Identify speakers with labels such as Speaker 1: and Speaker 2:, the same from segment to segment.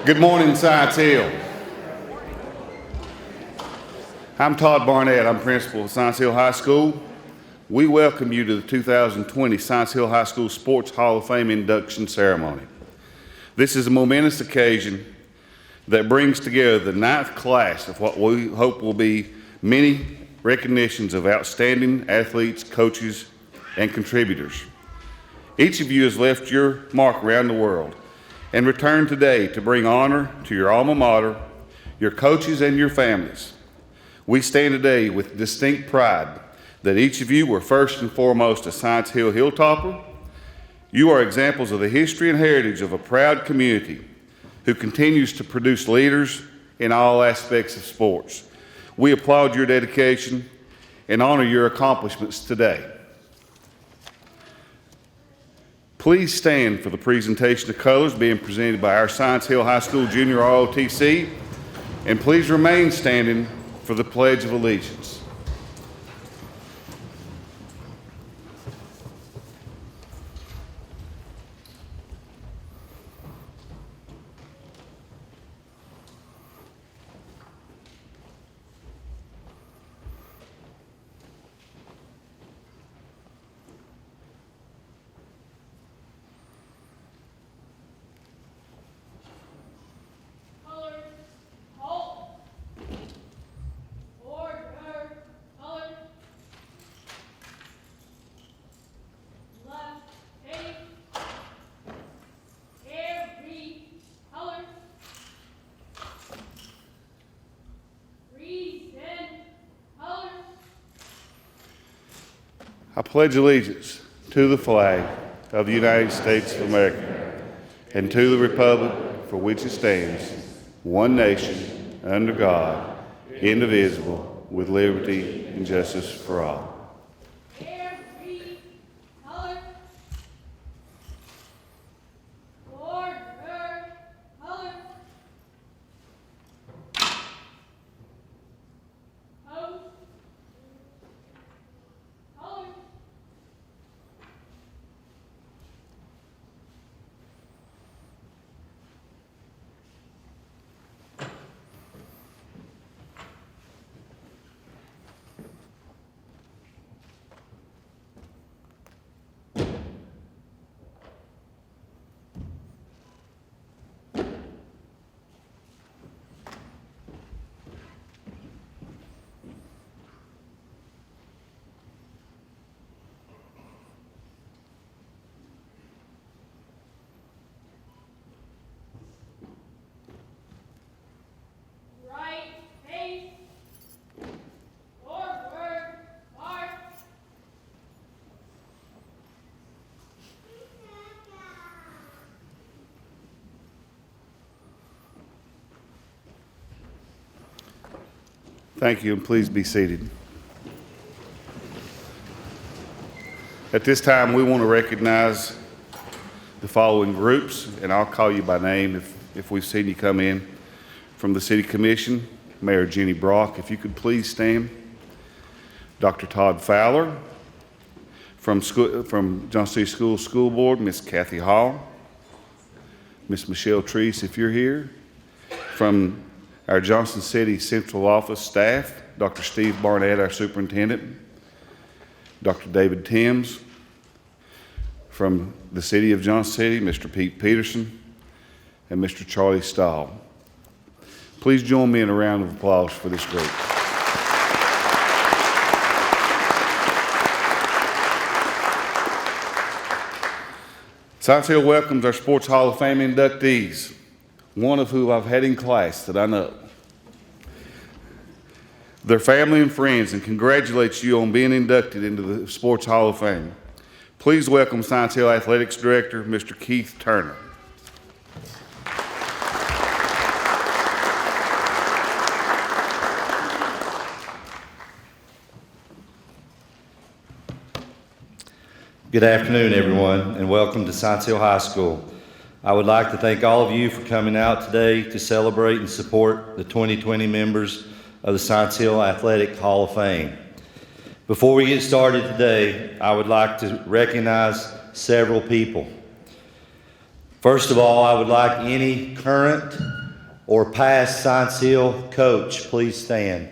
Speaker 1: Good morning, Science Hill. I'm Todd Barnett. I'm principal of Science Hill High School. We welcome you to the 2020 Science Hill High School Sports Hall of Fame induction ceremony. This is a momentous occasion that brings together the 9th class of what we hope will be many recognitions of outstanding athletes, coaches, and contributors. Each of you has left your mark around the world and returned today to bring honor to your alma mater, your coaches, and your families. We stand today with distinct pride that each of you were first and foremost a Science Hill Hilltopper. You are examples of the history and heritage of a proud community who continues to produce leaders in all aspects of sports. We applaud your dedication and honor your accomplishments today. Please stand for the presentation of colors being presented by our Science Hill High School Junior ROTC, and please remain standing for the Pledge of Allegiance. I pledge allegiance to the flag of the United States of America and to the republic for which it stands, one nation, under God, indivisible, with liberty and justice for all. Thank you, and please be seated. At this time, we want to recognize the following groups, and I'll call you by name if we've seen you come in. From the City Commission, Mayor Jenny Brock, if you could please stand. Dr. Todd Fowler. From Johnson City School Board, Miss Kathy Hall. Miss Michelle Treese, if you're here. From our Johnson City Central Office staff, Dr. Steve Barnett, our superintendent, Dr. David Timms. From the City of Johnson City, Mr. Pete Peterson and Mr. Charlie Stahl. Please join me in a round of applause for this group. Science Hill welcomes our Sports Hall of Fame inductees, one of whom I've had in class that I know, their family and friends, and congratulates you on being inducted into the Sports Hall of Fame. Please welcome Science Hill Athletics Director, Mr. Keith Turner.
Speaker 2: Good afternoon, everyone, and welcome to Science Hill High School. I would like to thank all of you for coming out today to celebrate and support the 2020 members of the Science Hill Athletic Hall of Fame. Before we get started today, I would like to recognize several people. First of all, I would like any current or past Science Hill coach, please stand.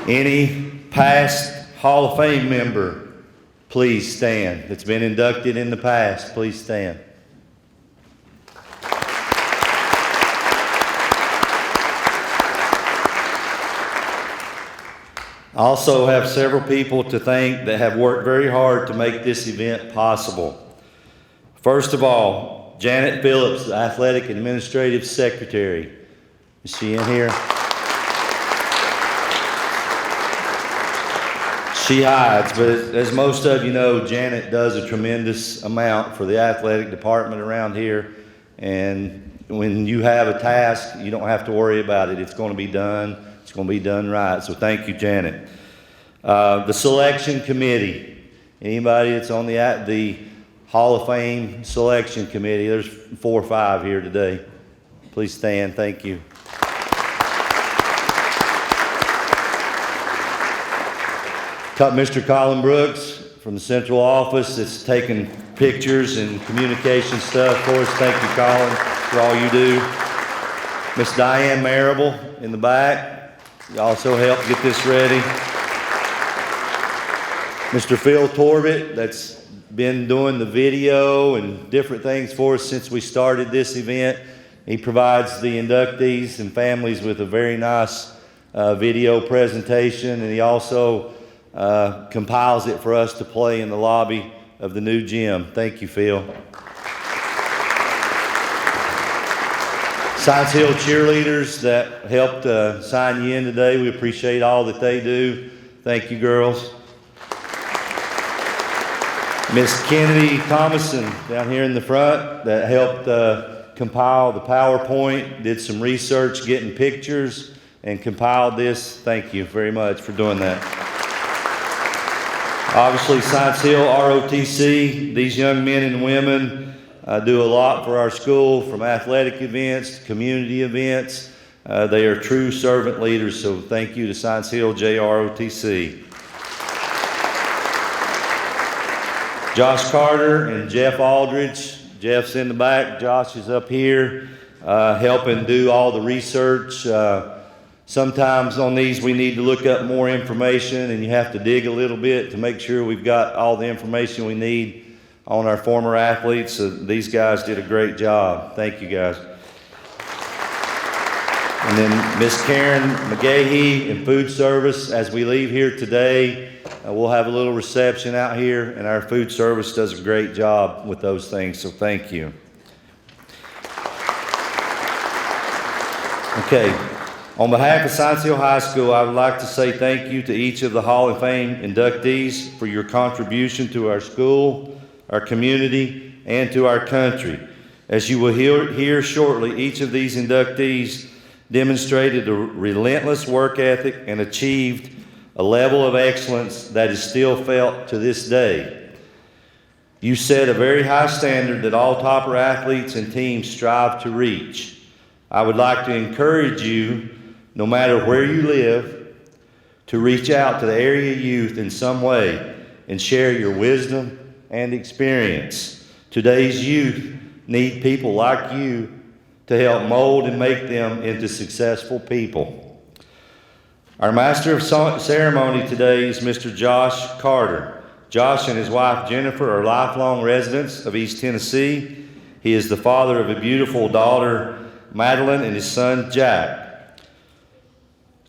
Speaker 2: Any past Hall of Fame member, please stand. That's been inducted in the past, please stand. I also have several people to thank that have worked very hard to make this event possible. First of all, Janet Phillips, the Athletic Administrative Secretary. Is she in here? She hides, but as most of you know, Janet does a tremendous amount for the athletic department around here. And when you have a task, you don't have to worry about it. It's going to be done. It's going to be done right. So thank you, Janet. The selection committee. Anybody that's on the Hall of Fame selection committee, there's 4 or 5 here today. Please stand. Thank you. Mr. Colin Brooks from the central office that's taking pictures and communication stuff for us. Thank you, Colin, for all you do. Miss Diane Marable in the back. You also helped get this ready. Mr. Phil Torbett, that's been doing the video and different things for us since we started this event. He provides the inductees and families with a very nice video presentation, and he also compiles it for us to play in the lobby of the new gym. Thank you, Phil. Science Hill cheerleaders that helped sign you in today, we appreciate all that they do. Thank you, girls. Miss Kennedy Thomason down here in the front that helped compile the PowerPoint, did some research, getting pictures, and compiled this. Thank you very much for doing that. Obviously, Science Hill, ROTC, these young men and women do a lot for our school, from athletic events to community events. They are true servant leaders, so thank you to Science Hill, JROTC. Josh Carter and Jeff Aldridge. Jeff's in the back, Josh is up here helping do all the research. Sometimes on these we need to look up more information, and you have to dig a little bit to make sure we've got all the information we need on our former athletes. So these guys did a great job. Thank you, guys. And then Miss Karen McGahee in food service. As we leave here today, we'll have a little reception out here, and our food service does a great job with those things, so thank you. Okay. On behalf of Science Hill High School, I would like to say thank you to each of the Hall of Fame inductees for your contribution to our school, our community, and to our country. As you will hear shortly, each of these inductees demonstrated a relentless work ethic and achieved a level of excellence that is still felt to this day. You set a very high standard that all topper athletes and teams strive to reach. I would like to encourage you, no matter where you live, to reach out to the area youth in some way and share your wisdom and experience. Today's youth need people like you to help mold and make them into successful people. Our Master of Ceremony today is Mr. Josh Carter. Josh and his wife Jennifer are lifelong residents of East Tennessee. He is the father of a beautiful daughter, Madeline, and his son, Jack.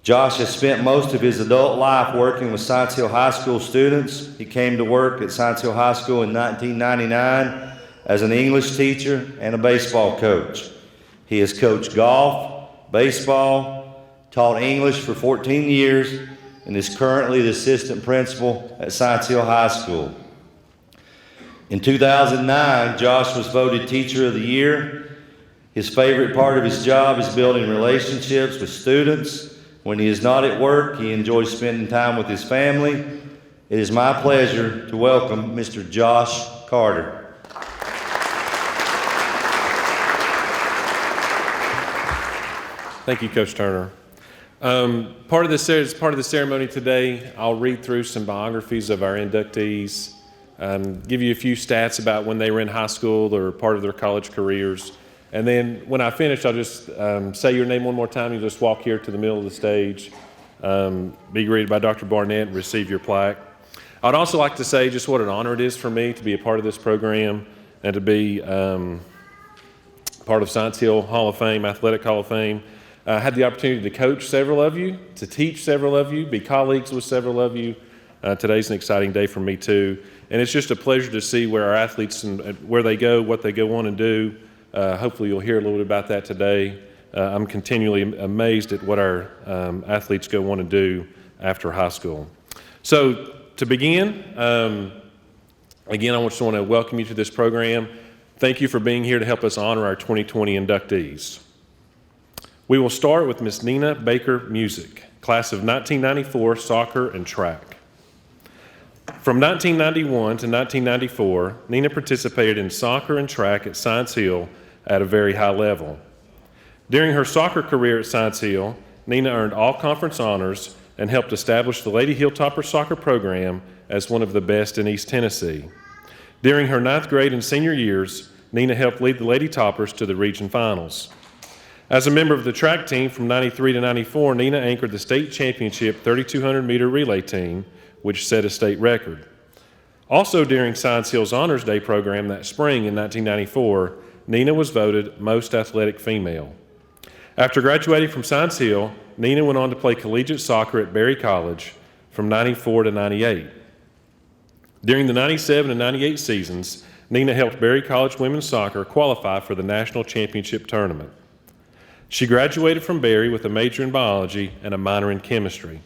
Speaker 2: Josh has spent most of his adult life working with Science Hill High School students. He came to work at Science Hill High School in 1999 as an English teacher and a baseball coach. He has coached golf, baseball, taught English for 14 years, and is currently the assistant principal at Science Hill High School. In 2009, Josh was voted Teacher of the Year. His favorite part of his job is building relationships with students. When he is not at work, he enjoys spending time with his family. It is my pleasure to welcome Mr. Josh Carter.
Speaker 3: Thank you, Coach Turner. Part of the ceremony today, I'll read through some biographies of our inductees, give you a few stats about when they were in high school or part of their college careers. And then when I finish, I'll just say your name one more time. You just walk here to the middle of the stage, be greeted by Dr. Barnett, and receive your plaque. I'd also like to say just what an honor it is for me to be a part of this program and to be part of Science Hill Hall of Fame, Athletic Hall of Fame. I had the opportunity to coach several of you, to teach several of you, be colleagues with several of you. Today's an exciting day for me too. And it's just a pleasure to see where our athletes and where they go, what they go on and do. Hopefully you'll hear a little bit about that today. I'm continually amazed at what our athletes go on and do after high school. So to begin, again, I just want to welcome you to this program. Thank you for being here to help us honor our 2020 inductees. We will start with Miss Nina Baker Music, class of 1994, soccer and track. From 1991 to 1994, Nina participated in soccer and track at Science Hill at a very high level. During her soccer career at Science Hill, Nina earned all-conference honors and helped establish the Lady Hilltopper soccer program as one of the best in East Tennessee. During her 9th grade and senior years, Nina helped lead the Lady Toppers to the region finals. As a member of the track team from 93 to 94, Nina anchored the state championship 3,200-meter relay team, which set a state record. Also during Science Hill's Honors Day program that spring in 1994, Nina was voted Most Athletic Female. After graduating from Science Hill, Nina went on to play collegiate soccer at Berry College from 94 to 98. During the 97 and 98 seasons, Nina helped Berry College women's soccer qualify for the national championship tournament. She graduated from Berry with a major in biology and a minor in chemistry.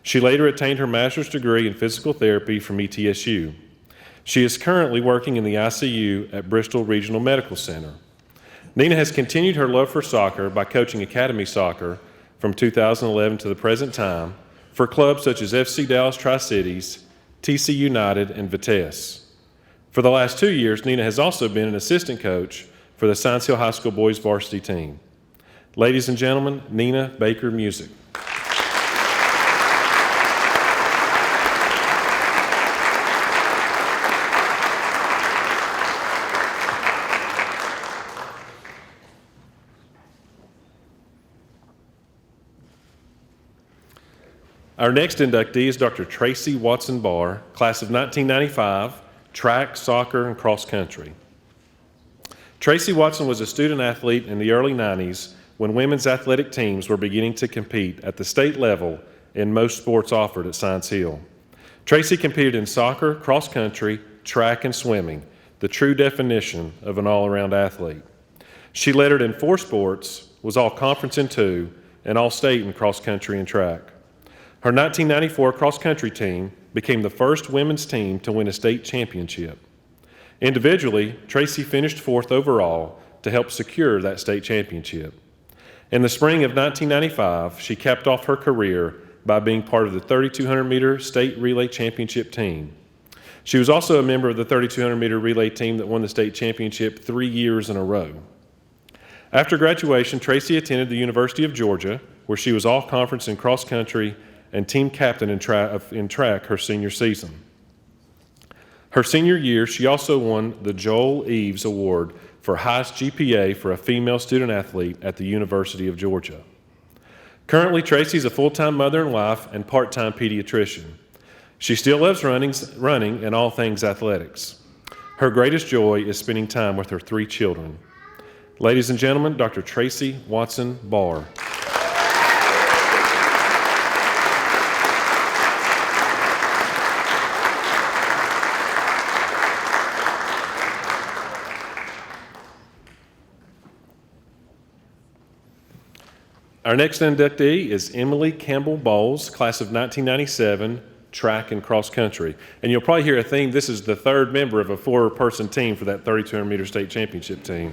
Speaker 3: She later attained her master's degree in physical therapy from ETSU. She is currently working in the ICU at Bristol Regional Medical Center. Nina has continued her love for soccer by coaching academy soccer from 2011 to the present time for clubs such as FC Dallas Tri-Cities, TC United, and Vitesse. For the last 2 years, Nina has also been an assistant coach for the Science Hill High School boys varsity team. Ladies and gentlemen, Nina Baker Music. Our next inductee is Dr. Tracy Watson Barr, class of 1995, track, soccer, and cross country. Tracy Watson was a student athlete in the early 90s when women's athletic teams were beginning to compete at the state level in most sports offered at Science Hill. Tracy competed in soccer, cross country, track, and swimming, the true definition of an all-around athlete. She lettered in 4 sports, was all-conference in 2, and all-state in cross country and track. Her 1994 cross country team became the first women's team to win a state championship. Individually, Tracy finished 4th overall to help secure that state championship. In the spring of 1995, she capped off her career by being part of the 3,200-meter state relay championship team. She was also a member of the 3,200-meter relay team that won the state championship 3 years in a row. After graduation, Tracy attended the University of Georgia, where she was all-conference in cross country and team captain in track her senior season. Her senior year, she also won the Joel Eves Award for highest GPA for a female student athlete at the University of Georgia. Currently, Tracy is a full-time mother and wife and part-time pediatrician. She still loves running and all things athletics. Her greatest joy is spending time with her 3 children. Ladies and gentlemen, Dr. Tracy Watson Barr. Our next inductee is Emily Campbell Bowles, class of 1997, track and cross country. And you'll probably hear a theme. This is the 3rd member of a 4-person team for that 3,200-meter state championship team.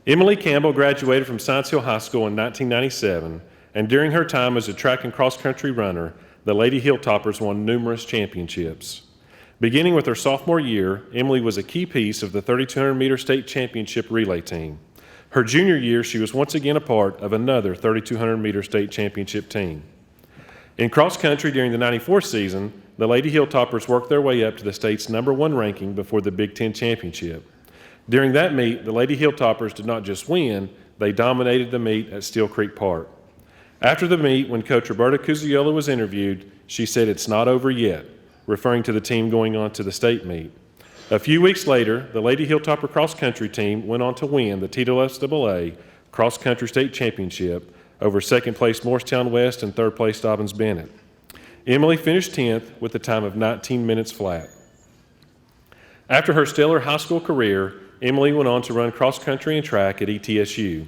Speaker 3: Emily Campbell graduated from Science Hill High School in 1997, and during her time as a track and cross country runner, the Lady Hilltoppers won numerous championships. Beginning with her sophomore year, Emily was a key piece of the 3,200-meter state championship relay team. Her junior year, she was once again a part of another 3,200-meter state championship team. In cross country during the 94 season, the Lady Hilltoppers worked their way up to the state's #1 ranking before the Big Ten championship. During that meet, the Lady Hilltoppers did not just win, they dominated the meet at Steel Creek Park. After the meet, when Coach Roberta Cuziola was interviewed, she said, "It's not over yet," referring to the team going on to the state meet. A few weeks later, the Lady Hilltopper cross country team went on to win the TSSAA Cross Country State Championship over second place Morristown West and third place Dobbins Bennett. Emily finished 10th with a time of 19 minutes flat. After her stellar high school career, Emily went on to run cross country and track at ETSU.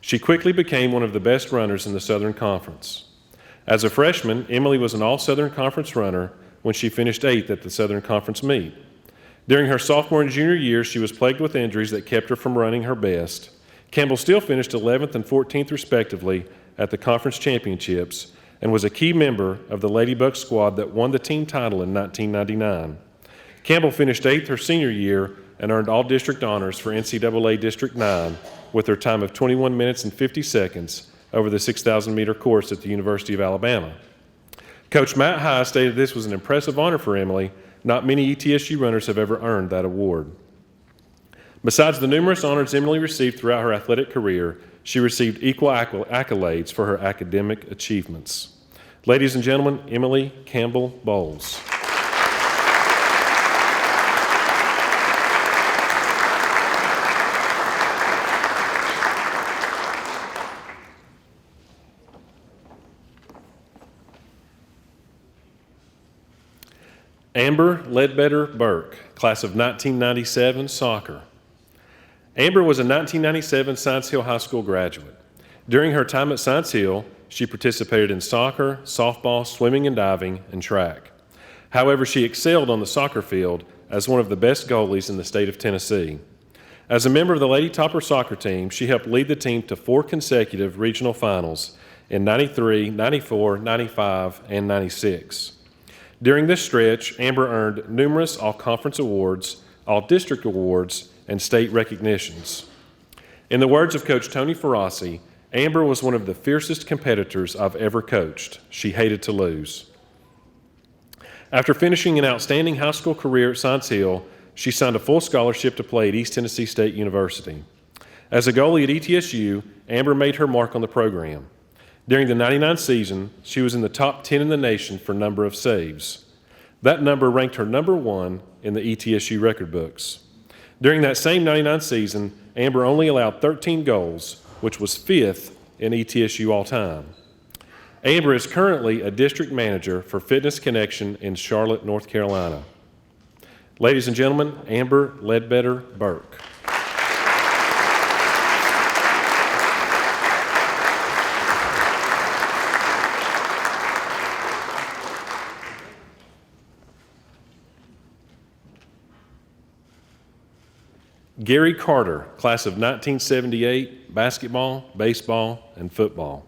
Speaker 3: She quickly became one of the best runners in the Southern Conference. As a freshman, Emily was an All-Southern Conference runner when she finished 8th at the Southern Conference meet. During her sophomore and junior years, she was plagued with injuries that kept her from running her best. Campbell still finished 11th and 14th respectively at the conference championships and was a key member of the Lady Buck squad that won the team title in 1999. Campbell finished 8th her senior year and earned all-district honors for NCAA District 9 with her time of 21 minutes and 50 seconds over the 6,000-meter course at the University of Alabama. Coach Matt High stated this was an impressive honor for Emily. Not many ETSU runners have ever earned that award. Besides the numerous honors Emily received throughout her athletic career, she received equal accolades for her academic achievements. Ladies and gentlemen, Emily Campbell Bowles. Amber Ledbetter Burke, class of 1997, soccer. Amber was a 1997 Science Hill High School graduate. During her time at Science Hill, she participated in soccer, softball, swimming and diving, and track. However, she excelled on the soccer field as one of the best goalies in the state of Tennessee. As a member of the Lady Topper soccer team, she helped lead the team to 4 consecutive regional finals in 93, 94, 95, and 96. During this stretch, Amber earned numerous all-conference awards, all-district awards, and state recognitions. In the words of Coach Tony Ferrasi, Amber was one of the fiercest competitors I've ever coached. She hated to lose. After finishing an outstanding high school career at Science Hill, she signed a full scholarship to play at East Tennessee State University. As a goalie at ETSU, Amber made her mark on the program. During the 99 season, she was in the top 10 in the nation for number of saves. That number ranked her #1 in the ETSU record books. During that same 99 season, Amber only allowed 13 goals, which was 5th in ETSU all time. Amber is currently a district manager for Fitness Connection in Charlotte, North Carolina. Ladies and gentlemen, Amber Ledbetter Burke. Gary Carter, class of 1978, basketball, baseball, and football.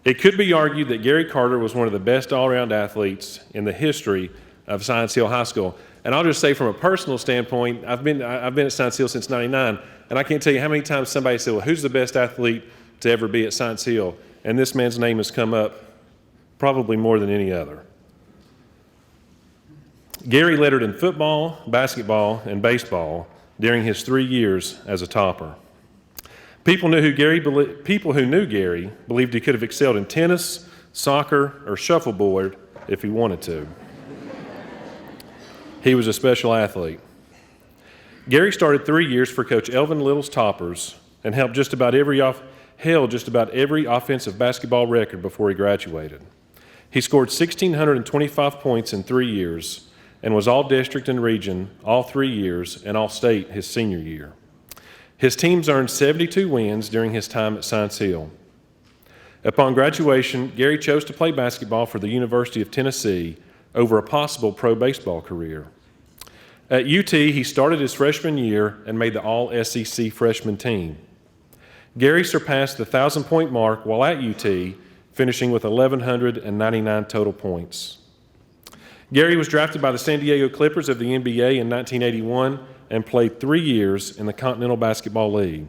Speaker 3: It could be argued that Gary Carter was one of the best all-around athletes in the history of Science Hill High School. And I'll just say from a personal standpoint, I've been at Science Hill since '99, and I can't tell you how many times somebody said, well, who's the best athlete to ever be at Science Hill? And this man's name has come up probably more than any other. Gary lettered in football, basketball, and baseball during his 3 years as a topper. People who knew Gary believed he could have excelled in tennis, soccer, or shuffleboard if he wanted to. He was a special athlete. Gary started 3 years for Coach Elvin Little's Toppers and held just about every offensive basketball record before he graduated. He scored 1,625 points in 3 years and was all-district and region all 3 years and all-state his senior year. His teams earned 72 wins during his time at Science Hill. Upon graduation, Gary chose to play basketball for the University of Tennessee over a possible pro baseball career. At UT, he started his freshman year and made the all-SEC freshman team. Gary surpassed the 1,000-point mark while at UT, finishing with 1,199 total points. Gary was drafted by the San Diego Clippers of the NBA in 1981 and played 3 years in the Continental Basketball League.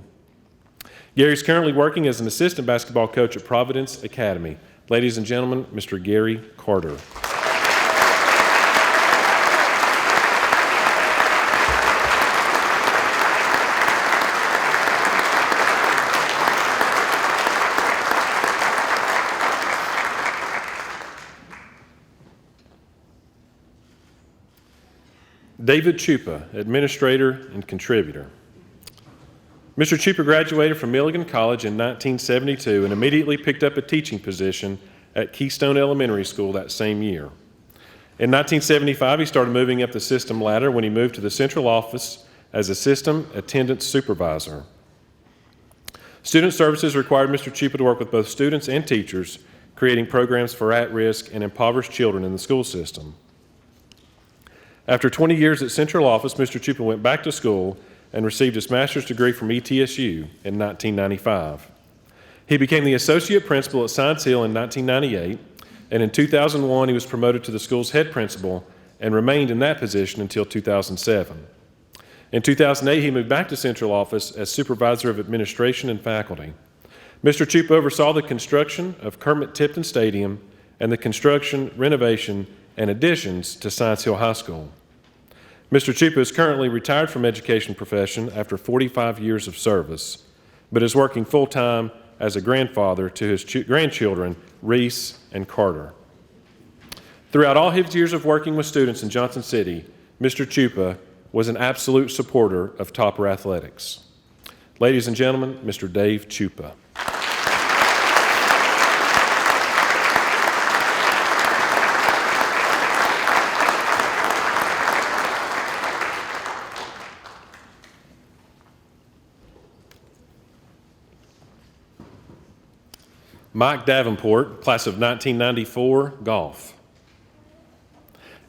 Speaker 3: Gary's currently working as an assistant basketball coach at Providence Academy. Ladies and gentlemen, Mr. Gary Carter. David Chupa, administrator and contributor. Mr. Chupa graduated from Milligan College in 1972 and immediately picked up a teaching position at Keystone Elementary School that same year. In 1975, he started moving up the system ladder when he moved to the central office as a system attendance supervisor. Student services required Mr. Chupa to work with both students and teachers, creating programs for at-risk and impoverished children in the school system. After 20 years at central office, Mr. Chupa went back to school and received his master's degree from ETSU in 1995. He became the associate principal at Science Hill in 1998, and in 2001 he was promoted to the school's head principal and remained in that position until 2007. In 2008, he moved back to central office as supervisor of administration and faculty. Mr. Chupa oversaw the construction of Kermit Tipton Stadium and the construction, renovation, and additions to Science Hill High School. Mr. Chupa is currently retired from education profession after 45 years of service, but is working full-time as a grandfather to his grandchildren, Reese and Carter. Throughout all his years of working with students in Johnson City, Mr. Chupa was an absolute supporter of Topper athletics. Ladies and gentlemen, Mr. Dave Chupa. Mike Davenport, class of 1994, golf.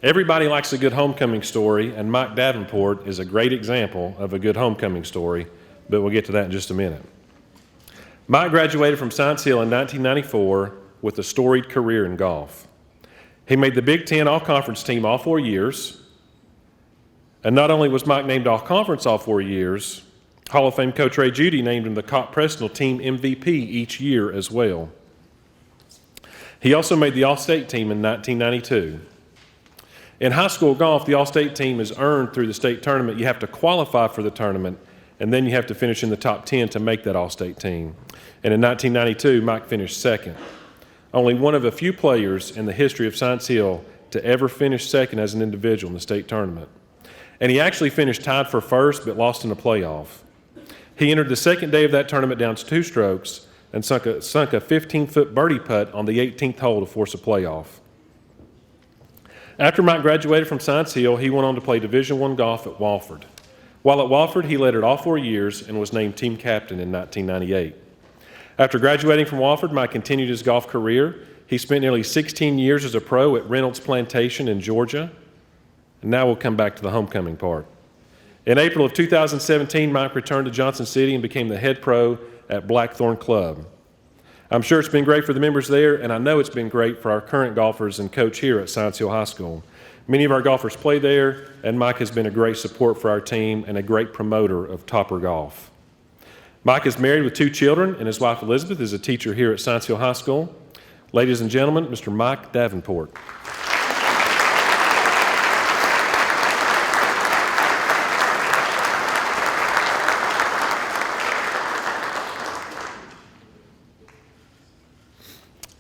Speaker 3: Everybody likes a good homecoming story, and Mike Davenport is a great example of a good homecoming story, but we'll get to that in just a minute. Mike graduated from Science Hill in 1994 with a storied career in golf. He made the Big Ten All-Conference team all 4 years, and not only was Mike named All-Conference all 4 years, Hall of Fame coach Ray Judy named him the Copp-Presnell team MVP each year as well. He also made the All-State team in 1992. In high school golf, the All-State team is earned through the state tournament. You have to qualify for the tournament, and then you have to finish in the top 10 to make that All-State team. And in 1992, Mike finished second. Only one of a few players in the history of Science Hill to ever finish second as an individual in the state tournament. And he actually finished tied for first, but lost in a playoff. He entered the second day of that tournament down 2 strokes and sunk a 15-foot birdie putt on the 18th hole to force a playoff. After Mike graduated from Science Hill, he went on to play Division I golf at Wofford. While at Wofford, he led it all 4 years and was named team captain in 1998. After graduating from Wofford, Mike continued his golf career. He spent nearly 16 years as a pro at Reynolds Plantation in Georgia. And now we'll come back to the homecoming part. In April of 2017, Mike returned to Johnson City and became the head pro at Blackthorn Club. I'm sure it's been great for the members there, and I know it's been great for our current golfers and coach here at Science Hill High School. Many of our golfers play there, and Mike has been a great support for our team and a great promoter of Topper golf. Mike is married with 2 children, and his wife Elizabeth is a teacher here at Science Hill High School. Ladies and gentlemen, Mr. Mike Davenport.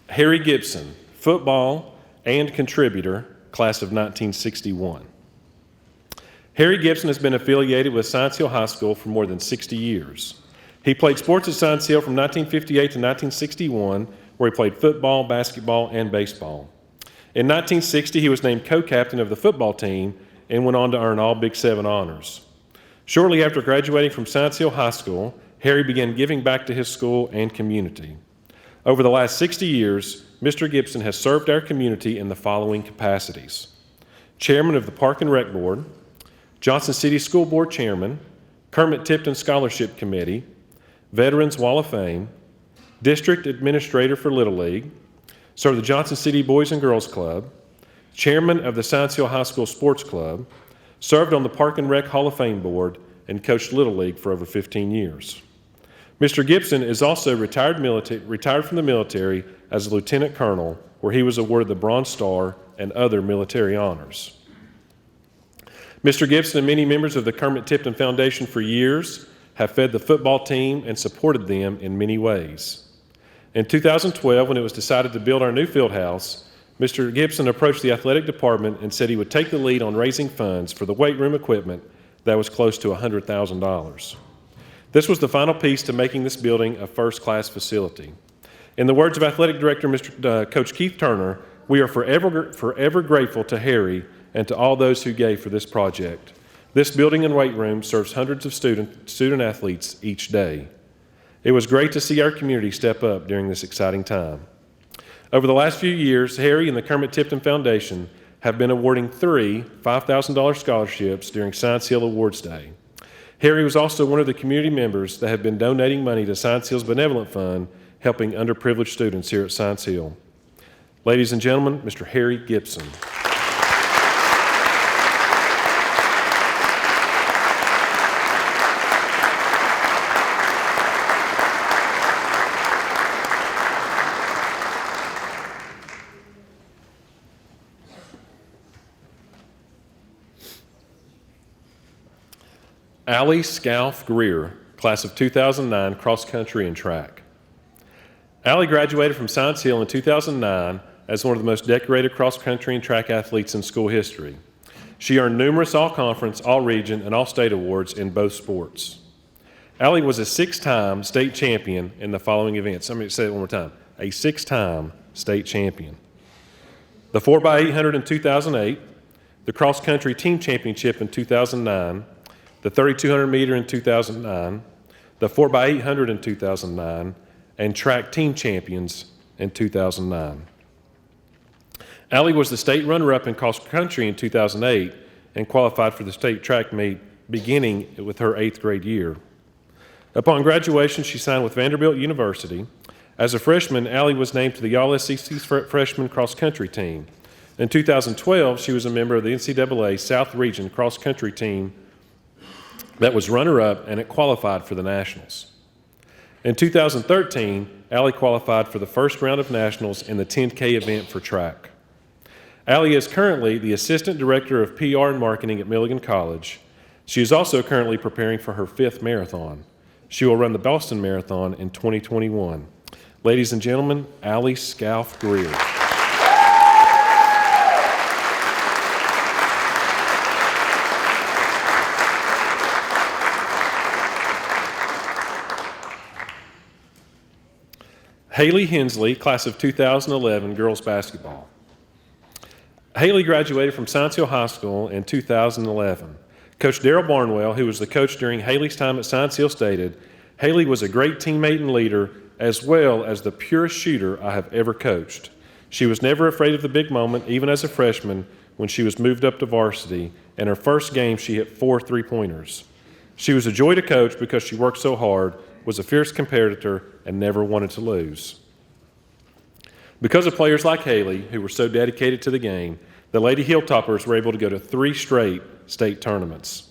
Speaker 3: Harry Gibson, football and contributor, class of 1961. Harry Gibson has been affiliated with Science Hill High School for more than 60 years. He played sports at Science Hill from 1958 to 1961, where he played football, basketball, and baseball. In 1960, he was named co-captain of the football team and went on to earn all Big 7 honors. Shortly after graduating from Science Hill High School, Harry began giving back to his school and community. Over the last 60 years, Mr. Gibson has served our community in the following capacities: Chairman of the Park and Rec Board, Johnson City School Board Chairman, Kermit Tipton Scholarship Committee, Veterans Wall of Fame, District Administrator for Little League, served the Johnson City Boys and Girls Club, Chairman of the Science Hill High School Sports Club, served on the Park and Rec Hall of Fame Board, and coached Little League for over 15 years. Mr. Gibson is also retired from the military as a lieutenant colonel, where he was awarded the Bronze Star and other military honors. Mr. Gibson and many members of the Kermit Tipton Foundation for years have fed the football team and supported them in many ways. In 2012, when it was decided to build our new field house, Mr. Gibson approached the athletic department and said he would take the lead on raising funds for the weight room equipment that was close to $100,000. This was the final piece to making this building a first-class facility. In the words of Athletic Director Coach Keith Turner, we are forever grateful to Harry and to all those who gave for this project. This building and weight room serves hundreds of student athletes each day. It was great to see our community step up during this exciting time. Over the last few years, Harry and the Kermit Tipton Foundation have been awarding 3 $5,000 scholarships during Science Hill Awards Day. Harry was also one of the community members that have been donating money to Science Hill's Benevolent Fund, helping underprivileged students here at Science Hill. Ladies and gentlemen, Mr. Harry Gibson. Allie Scalf Greer, class of 2009, cross country and track. Allie graduated from Science Hill in 2009 as one of the most decorated cross country and track athletes in school history. She earned numerous all-conference, all-region, and all-state awards in both sports. Allie was a 6-time state champion in the following events. Let me say it one more time. A 6-time state champion. The 4x800 in 2008, the cross country team championship in 2009, the 3,200 meter in 2009, the 4x800 in 2009, and track team champions in 2009. Allie was the state runner-up in cross country in 2008 and qualified for the state track meet beginning with her 8th grade year. Upon graduation, she signed with Vanderbilt University. As a freshman, Allie was named to the All-SEC freshman cross country team. In 2012, she was a member of the NCAA South Region cross country team that was runner-up, and it qualified for the Nationals. In 2013, Allie qualified for the first round of Nationals in the 10K event for track. Allie is currently the Assistant Director of PR and Marketing at Milligan College. She is also currently preparing for her 5th marathon. She will run the Boston Marathon in 2021. Ladies and gentlemen, Allie Scalf Greer. Haley Hensley, class of 2011, girls basketball. Haley graduated from Science Hill High School in 2011. Coach Darrell Barnwell, who was the coach during Haley's time at Science Hill, stated, "Haley was a great teammate and leader, as well as the purest shooter I have ever coached. She was never afraid of the big moment, even as a freshman when she was moved up to varsity. In her first game, she hit 4 3-pointers. She was a joy to coach because she worked so hard, was a fierce competitor, and never wanted to lose." Because of players like Haley, who were so dedicated to the game, the Lady Hilltoppers were able to go to 3 straight state tournaments.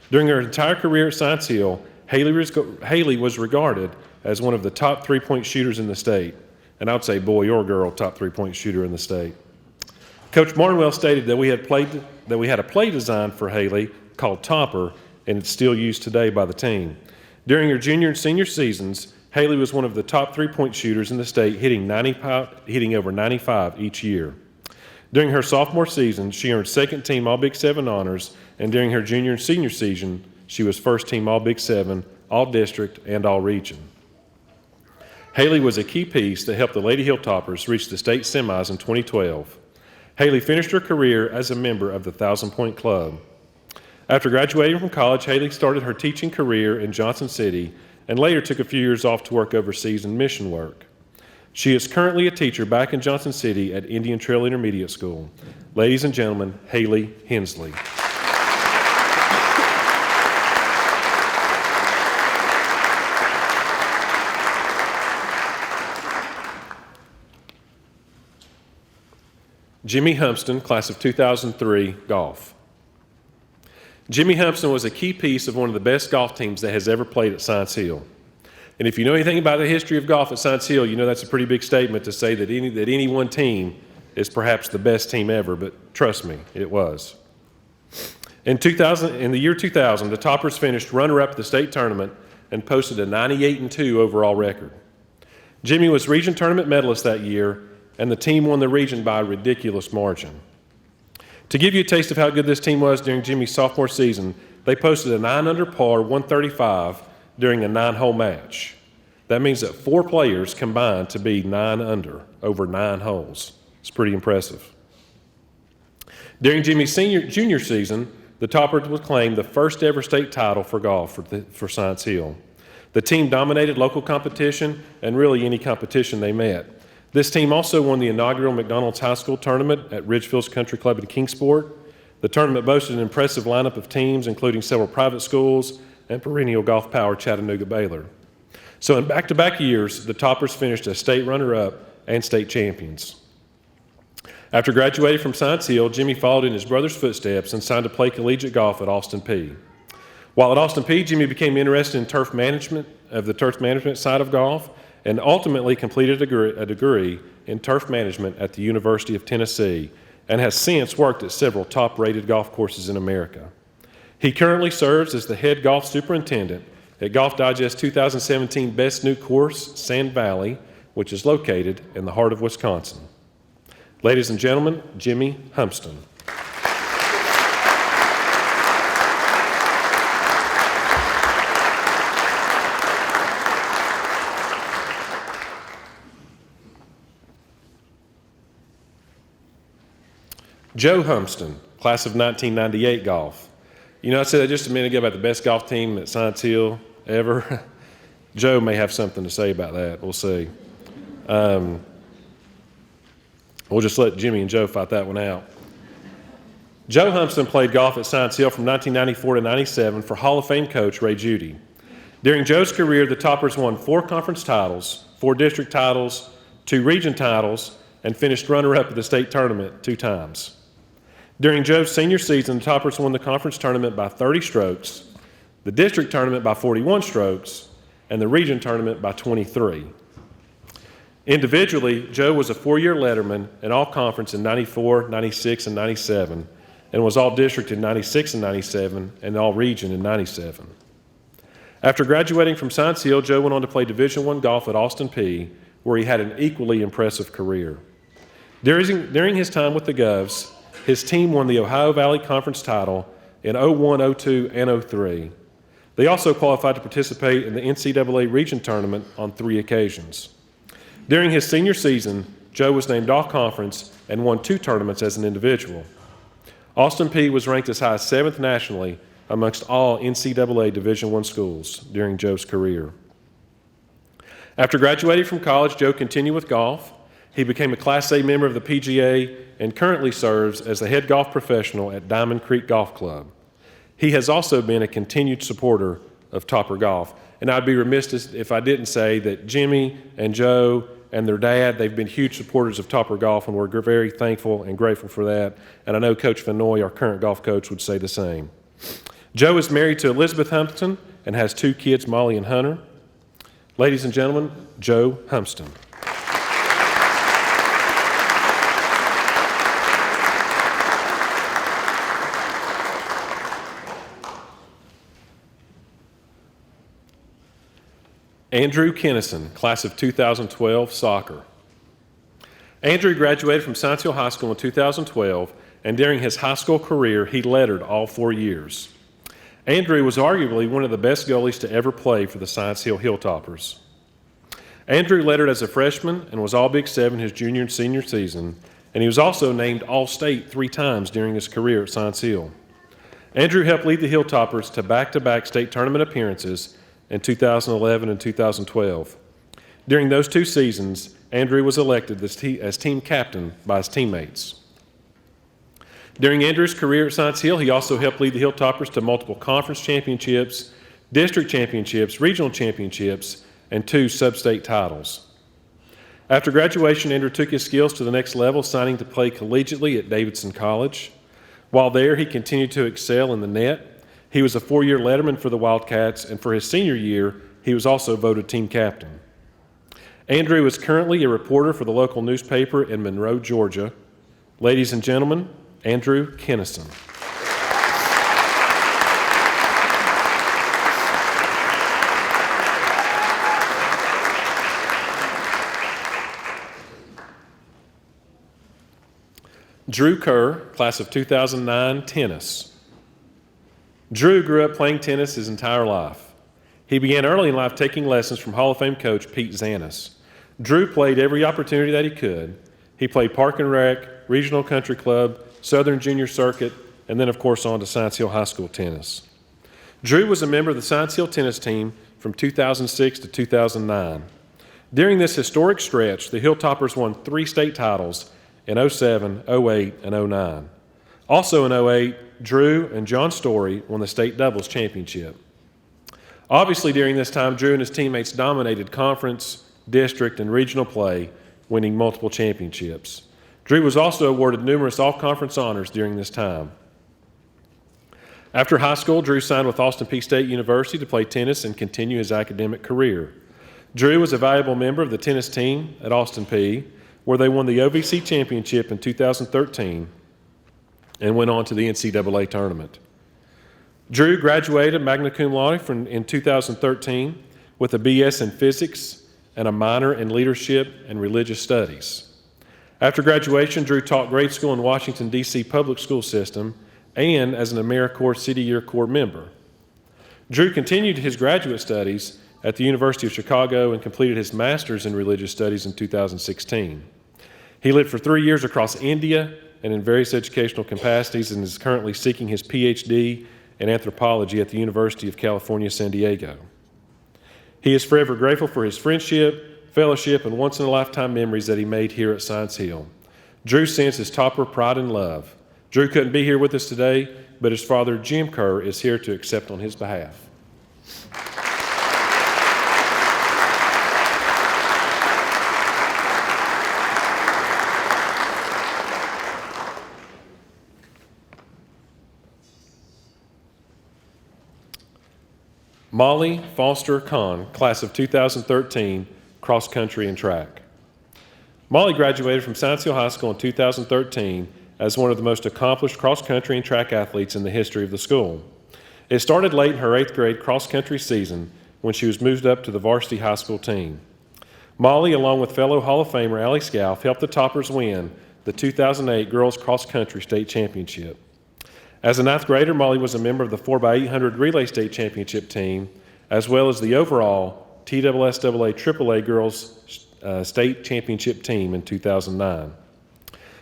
Speaker 3: During her entire career at Science Hill, Haley was regarded as one of the top 3-point shooters in the state, and I would say boy or girl top 3-point shooter in the state. Coach Barnwell stated that we had a play designed for Haley called Topper, and it's still used today by the team. During her junior and senior seasons, Haley was one of the top 3-point shooters in the state, hitting over 95 each year. During her sophomore season, she earned second team All-Big 7 honors, and during her junior and senior season, she was first team All-Big 7, All-District, and All-Region. Haley was a key piece that helped the Lady Hilltoppers reach the state semis in 2012. Haley finished her career as a member of the 1,000-Point Club. After graduating from college, Haley started her teaching career in Johnson City and later took a few years off to work overseas in mission work. She is currently a teacher back in Johnson City at Indian Trail Intermediate School. Ladies and gentlemen, Haley Hensley. Jimmy Humpston, class of 2003, golf. Jimmy Humpston was a key piece of one of the best golf teams that has ever played at Science Hill. And if you know anything about the history of golf at Science Hill, you know that's a pretty big statement to say that any one team is perhaps the best team ever, but trust me, it was. In the year 2000, the Toppers finished runner-up at the state tournament and posted a 98-2 overall record. Jimmy was region tournament medalist that year, and the team won the region by a ridiculous margin. To give you a taste of how good this team was during Jimmy's sophomore season, they posted a 9-under par 135 during a 9-hole match. That means that 4 players combined to be 9 under over 9 holes. It's pretty impressive. During Jimmy's junior season, the Toppers would claim the first ever state title for golf for Science Hill. The team dominated local competition and really any competition they met. This team also won the inaugural McDonald's High School tournament at Ridgefields Country Club in Kingsport. The tournament boasted an impressive lineup of teams, including several private schools and perennial golf power Chattanooga Baylor. So in back-to-back years, the Toppers finished as state runner-up and state champions. After graduating from Science Hill, Jimmy followed in his brother's footsteps and signed to play collegiate golf at Austin Peay. While at Austin Peay, Jimmy became interested in turf management side of golf and ultimately completed a degree in turf management at the University of Tennessee and has since worked at several top-rated golf courses in America. He currently serves as the head golf superintendent at Golf Digest 2017 Best New Course, Sand Valley, which is located in the heart of Wisconsin. Ladies and gentlemen, Jimmy Humpston. Joe Humpston, class of 1998 golf. You know, I said that just a minute ago about the best golf team at Science Hill ever. Joe may have something to say about that. We'll see. We'll just let Jimmy and Joe fight that one out. Joe Humpston played golf at Science Hill from 1994 to 97 for Hall of Fame coach Ray Judy. During Joe's career, the Toppers won 4 conference titles, 4 district titles, 2 region titles, and finished runner-up at the state tournament 2 times. During Joe's senior season, the Toppers won the conference tournament by 30 strokes, the district tournament by 41 strokes, and the region tournament by 23. Individually, Joe was a 4-year letterman in all conference in 94, 96, and 97, and was all district in 96 and 97, and all region in 97. After graduating from Science Hill, Joe went on to play Division I golf at Austin Peay, where he had an equally impressive career. During his time with the Govs, his team won the Ohio Valley Conference title in 01, 02, and 03. They also qualified to participate in the NCAA region tournament on 3 occasions. During his senior season, Joe was named All-Conference and won 2 tournaments as an individual. Austin Peay was ranked as high as 7th nationally amongst all NCAA Division I schools during Joe's career. After graduating from college, Joe continued with golf. He became a Class A member of the PGA and currently serves as the head golf professional at Diamond Creek Golf Club. He has also been a continued supporter of Topper Golf. And I'd be remiss if I didn't say that Jimmy and Joe and their dad, they've been huge supporters of Topper Golf, and we're very thankful and grateful for that. And I know Coach Van Noy, our current golf coach, would say the same. Joe is married to Elizabeth Humpston and has 2 kids, Molly and Hunter. Ladies and gentlemen, Joe Humpston. Andrew Kennison, class of 2012, soccer. Andrew graduated from Science Hill High School in 2012, and during his high school career, he lettered all 4 years. Andrew was arguably one of the best goalies to ever play for the Science Hill Hilltoppers. Andrew lettered as a freshman and was all Big 7 his junior and senior season, and he was also named All-State 3 times during his career at Science Hill. Andrew helped lead the Hilltoppers to back-to-back state tournament appearances in 2011 and 2012. During those 2 seasons, Andrew was elected as team captain by his teammates. During Andrew's career at Science Hill, he also helped lead the Hilltoppers to multiple conference championships, district championships, regional championships, and 2 sub-state titles. After graduation, Andrew took his skills to the next level, signing to play collegiately at Davidson College. While there, he continued to excel in the net. He was a 4-year letterman for the Wildcats, and for his senior year, He was also voted team captain. Andrew is currently a reporter for the local newspaper in Monroe, Georgia. Ladies and gentlemen, Andrew Kennison. Drew Kerr, class of 2009, tennis. Drew grew up playing tennis his entire life. He began early in life taking lessons from Hall of Fame coach Pete Zanis. Drew played every opportunity that he could. He played Park and Rec, Regional Country Club, Southern Junior Circuit, and then, of course, on to Science Hill High School tennis. Drew was a member of the Science Hill tennis team from 2006 to 2009. During this historic stretch, the Hilltoppers won 3 state titles in 07, 08, and 09. Also in 08, Drew and John Story won the state doubles championship. Obviously, during this time, Drew and his teammates dominated conference, district, and regional play, winning multiple championships. Drew was also awarded numerous all-conference honors during this time. After high school, Drew signed with Austin Peay State University to play tennis and continue his academic career. Drew was a valuable member of the tennis team at Austin Peay, where they won the OVC championship in 2013 and went on to the NCAA tournament. Drew graduated magna cum laude in 2013 with a BS in physics and a minor in leadership and religious studies. After graduation, Drew taught grade school in Washington, D.C. public school system and as an AmeriCorps City Year Corps member. Drew continued his graduate studies at the University of Chicago and completed his master's in religious studies in 2016. He lived for 3 years across India and in various educational capacities and is currently seeking his PhD in anthropology at the University of California, San Diego. He is forever grateful for his friendship, fellowship, and once-in-a-lifetime memories that he made here at Science Hill. Drew sends his topper pride and love. Drew couldn't be here with us today, but his father, Jim Kerr, is here to accept on his behalf. Molly Foster Kahn, class of 2013, cross country and track. Molly graduated from Science Hill High School in 2013 as one of the most accomplished cross country and track athletes in the history of the school. It started late in her 8th grade cross country season when she was moved up to the varsity high school team. Molly, along with fellow Hall of Famer Allie Scalf, helped the Toppers win the 2008 Girls Cross Country State Championship. As a 9th grader, Molly was a member of the 4x800 Relay State Championship team, as well as the overall TSSAA AAA Girls State Championship team in 2009.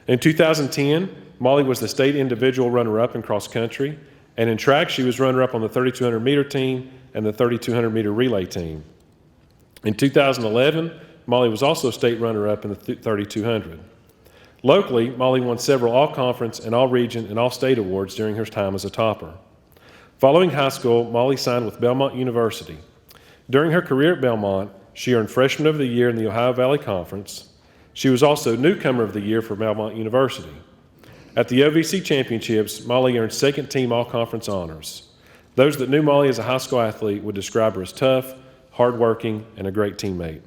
Speaker 3: In 2010, Molly was the state individual runner-up in cross country, and in track, she was runner-up on the 3,200 meter team and the 3,200 meter relay team. In 2011, Molly was also state runner-up in the 3,200. Locally, Molly won several all-conference and all-region and all-state awards during her time as a topper. Following high school, Molly signed with Belmont University. During her career at Belmont, she earned Freshman of the Year in the Ohio Valley Conference. She was also Newcomer of the Year for Belmont University. At the OVC Championships, Molly earned second-team all-conference honors. Those that knew Molly as a high school athlete would describe her as tough, hardworking, and a great teammate.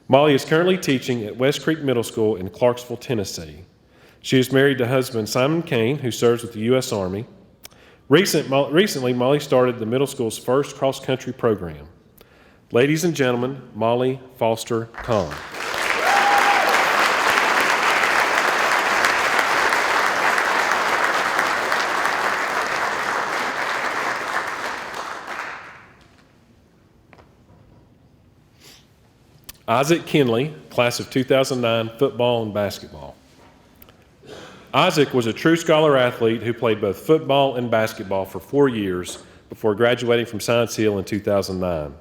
Speaker 3: Molly is currently teaching at West Creek Middle School in Clarksville, Tennessee. She is married to husband Simon Kane, who serves with the U.S. Army. Recently, Molly started the middle school's first cross-country program. Ladies and gentlemen, Molly Foster Kahn. Isaac Kinley, class of 2009, football and basketball. Isaac was a true scholar athlete who played both football and basketball for 4 years before graduating from Science Hill in 2009.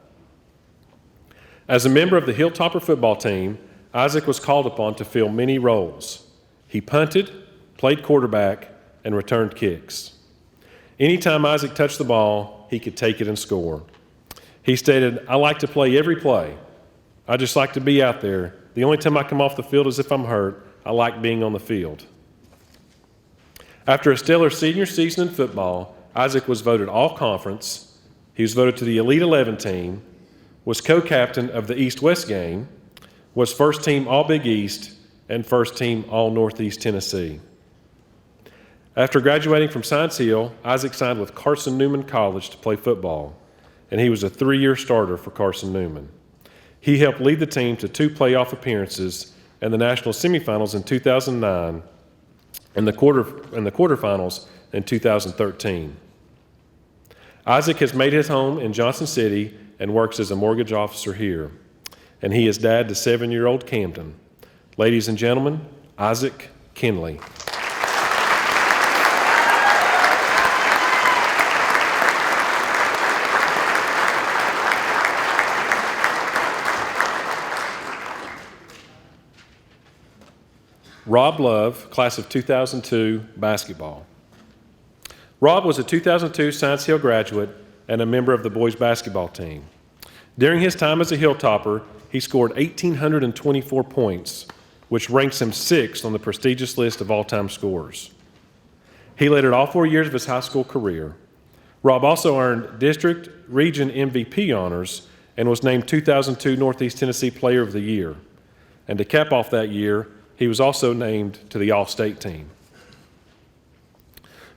Speaker 3: As a member of the Hilltopper football team, Isaac was called upon to fill many roles. He punted, played quarterback, and returned kicks. Anytime Isaac touched the ball, he could take it and score. He stated, "I like to play every play. I just like to be out there. The only time I come off the field is if I'm hurt. I like being on the field." After a stellar senior season in football, Isaac was voted all-conference. He was voted to the Elite 11 team. was co-captain of the East-West game, was first team All-Big East, and first team All-Northeast Tennessee. After graduating from Science Hill, Isaac signed with Carson Newman College to play football, and he was a 3-year starter for Carson Newman. He helped lead the team to 2 playoff appearances and the national semifinals in 2009 and the quarterfinals in 2013. Isaac has made his home in Johnson City and works as a mortgage officer here, and he is dad to 7-year-old Camden. Ladies and gentlemen, Isaac Kinley. Rob Love, class of 2002, basketball. Rob was a 2002 Science Hill graduate and a member of the boys basketball team. During his time as a Hilltopper, he scored 1,824 points, which ranks him 6th on the prestigious list of all-time scorers. He led it all 4 years of his high school career. Rob also earned district region MVP honors and was named 2002 Northeast Tennessee Player of the Year. And to cap off that year, he was also named to the All-State team.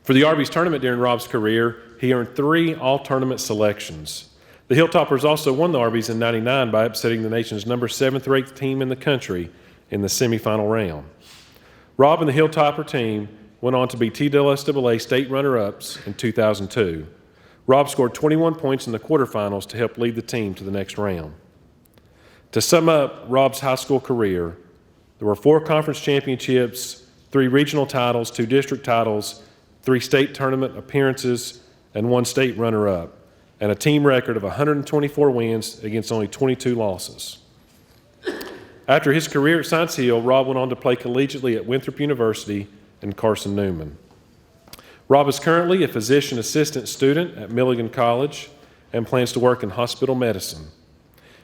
Speaker 3: For the Arby's tournament during Rob's career, he earned 3 all-tournament selections. The Hilltoppers also won the Arby's in '99 by upsetting the nation's number 7th ranked team in the country in the semifinal round. Rob and the Hilltopper team went on to be TSSAA state runner-ups in 2002. Rob scored 21 points in the quarterfinals to help lead the team to the next round. To sum up Rob's high school career, there were 4 conference championships, 3 regional titles, 2 district titles, 3 state tournament appearances, and 1 state runner-up, and a team record of 124 wins against only 22 losses. After his career at Science Hill, Rob went on to play collegiately at Winthrop University and Carson Newman. Rob is currently a physician assistant student at Milligan College and plans to work in hospital medicine.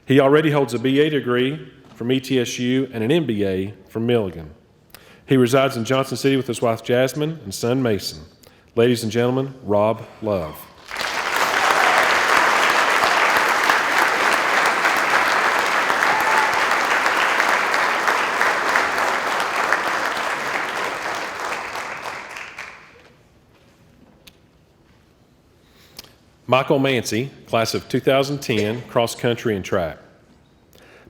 Speaker 3: He already holds a BA degree from ETSU and an MBA from Milligan. He resides in Johnson City with his wife Jasmine and son Mason. Ladies and gentlemen, Rob Love. Michael Mancy, class of 2010, cross country and track.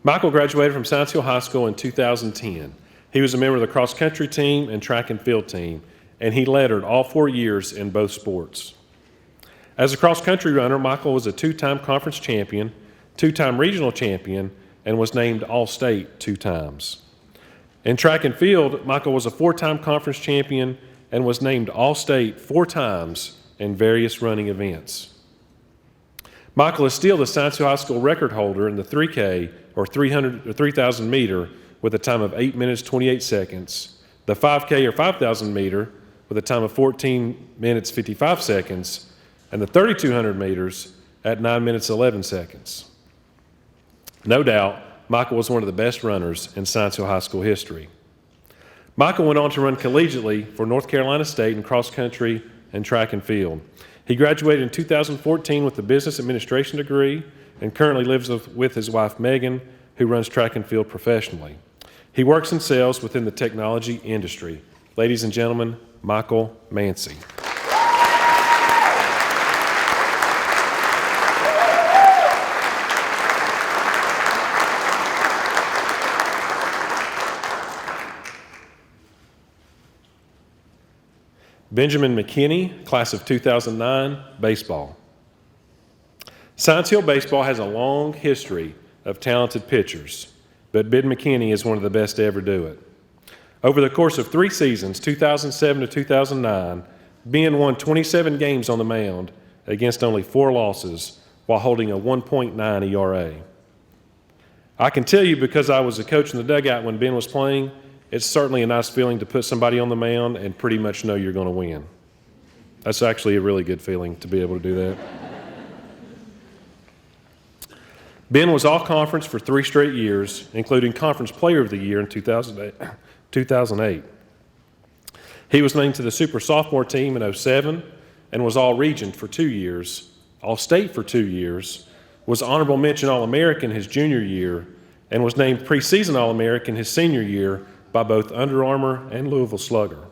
Speaker 3: Michael graduated from Science Hill High School in 2010. He was a member of the cross country team and track and field team, and he lettered all 4 years in both sports. As a cross country runner, Michael was a 2-time conference champion, 2-time regional champion, and was named All-State 2 times. In track and field, Michael was a 4-time conference champion and was named All-State 4 times in various running events. Michael is still the Science Hill High School record holder in the 3K or 3,000 meter with a time of 8 minutes 28 seconds, the 5K or 5,000 meter with a time of 14 minutes 55 seconds, and the 3,200 meters at 9 minutes 11 seconds. No doubt, Michael was one of the best runners in Science Hill High School history. Michael went on to run collegiately for North Carolina State in cross country and track and field. He graduated in 2014 with a business administration degree and currently lives with his wife Megan, who runs track and field professionally. He works in sales within the technology industry. Ladies and gentlemen, Michael Mancy. Benjamin McKinney, class of 2009, baseball. Science Hill baseball has a long history of talented pitchers, but Ben McKinney is one of the best to ever do it. Over the course of 3 seasons, 2007 to 2009, Ben won 27 games on the mound against only 4 losses while holding a 1.9 ERA. I can tell you, because I was a coach in the dugout when Ben was playing, it's certainly a nice feeling to put somebody on the mound and pretty much know you're going to win. That's actually a really good feeling to be able to do that. Ben was all-conference for 3 straight years, including Conference Player of the Year in 2008. He was named to the Super Sophomore team in '07 and was All-Region for 2 years, All-State for 2 years, was honorable mention All-American his junior year, and was named preseason All-American his senior year by both Under Armour and Louisville Slugger.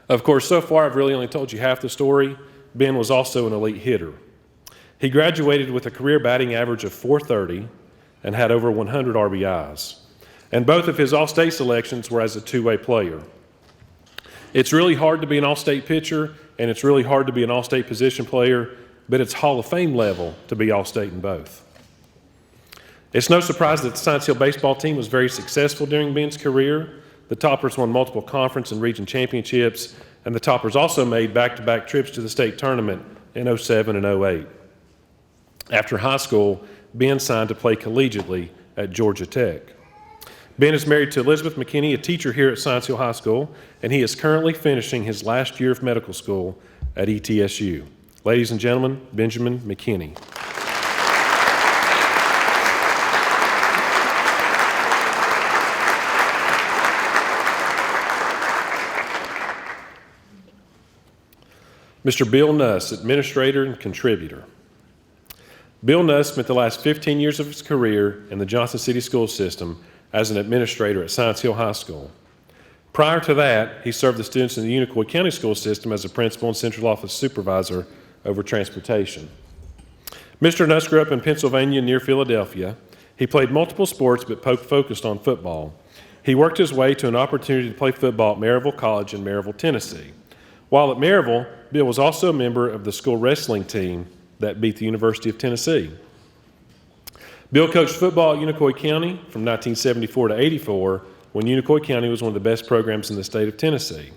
Speaker 3: Of course, so far I've really only told you half the story. Ben was also an elite hitter. He graduated with a career batting average of .430 and had over 100 RBIs. And both of his All-State selections were as a two-way player. It's really hard to be an All-State pitcher, and it's really hard to be an All-State position player, but it's Hall of Fame level to be All-State in both. It's no surprise that the Science Hill baseball team was very successful during Ben's career. The Toppers won multiple conference and region championships, and the Toppers also made back-to-back trips to the state tournament in '07 and '08. After high school, Ben signed to play collegiately at Georgia Tech. Ben is married to Elizabeth McKinney, a teacher here at Science Hill High School, and he is currently finishing his last year of medical school at ETSU. Ladies and gentlemen, Benjamin McKinney. Mr. Bill Nuss, administrator and contributor. Bill Nuss spent the last 15 years of his career in the Johnson City school system as an administrator at Science Hill High School. Prior to that, he served the students in the Unicoi County school system as a principal and central office supervisor over transportation. Mr. Nuss grew up in Pennsylvania near Philadelphia. He played multiple sports but focused on football. He worked his way to an opportunity to play football at Maryville College in Maryville, Tennessee. While at Maryville, Bill was also a member of the school wrestling team that beat the University of Tennessee. Bill coached football at Unicoi County from 1974 to '84, when Unicoi County was one of the best programs in the state of Tennessee.